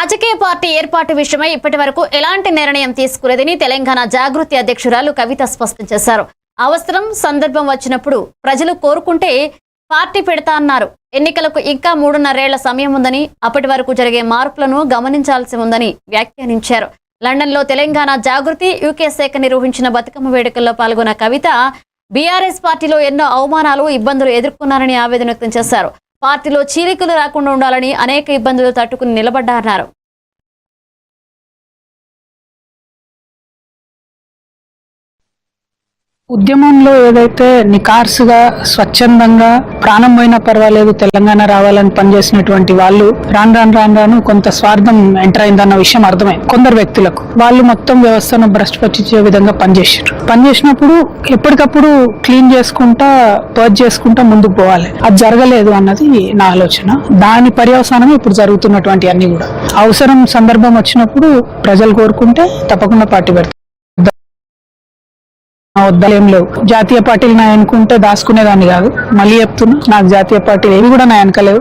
రాజకీయ పార్టీ ఏర్పాటు విషయమై ఇప్పటివరకు ఎలాంటి నిర్ణయం తీసుకోలేదని తెలంగాణ జాగృతి అధ్యక్షురాలు కవిత స్పష్టం చేశారు. అవసరం సందర్భం వచ్చినప్పుడు ప్రజలు కోరుకుంటే పార్టీ పెడతా అన్నారు. ఎన్నికలకు ఇంకా 3.5 ఏళ్ల సమయం ఉందని, అప్పటి వరకు జరిగే మార్పులను గమనించాల్సి ఉందని వ్యాఖ్యానించారు. లండన్లో తెలంగాణ జాగృతి యూకే శాఖ నిర్వహించిన బతుకమ్మ వేడుకల్లో పాల్గొన్న కవిత బీఆర్ఎస్ పార్టీలో ఎన్నో అవమానాలు, ఇబ్బందులు ఎదుర్కొన్నారని ఆవేదన వ్యక్తం చేశారు. పార్టీలో చీలికలు రాకుండా ఉండాలని అనేక ఇబ్బందులు తట్టుకుని నిలబడ్డారన్నారు. ఉద్యమంలో ఏదైతే నికార్సుగా స్వచ్ఛందంగా ప్రాణం పోయినా పర్వాలేదు తెలంగాణ రావాలని పనిచేసినటువంటి వాళ్ళు రాను కొంత స్వార్థం ఎంటర్ అయిందన్న విషయం అర్థమైంది. కొందరు వ్యక్తులకు వాళ్ళు మొత్తం వ్యవస్థను భ్రష్టుపట్టించే విధంగా పనిచేసినప్పుడు ఎప్పటికప్పుడు క్లీన్ చేసుకుంటా పర్చ్ చేసుకుంటా ముందుకు పోవాలి. అది జరగలేదు అన్నది నా ఆలోచన. దాని పర్యవసానం ఇప్పుడు జరుగుతున్నటువంటి అన్ని కూడా అవసరం సందర్భం వచ్చినప్పుడు ప్రజలు కోరుకుంటే తప్పకుండా పార్టీ పెడతారు. వద్దలేం లేవు. జాతీయ పార్టీలు నా అనుకుంటే దాచుకునేదాన్ని కాదు. మళ్ళీ చెప్తున్నా, నాకు జాతీయ పార్టీలు ఏవి కూడా నా వెనకలేవు.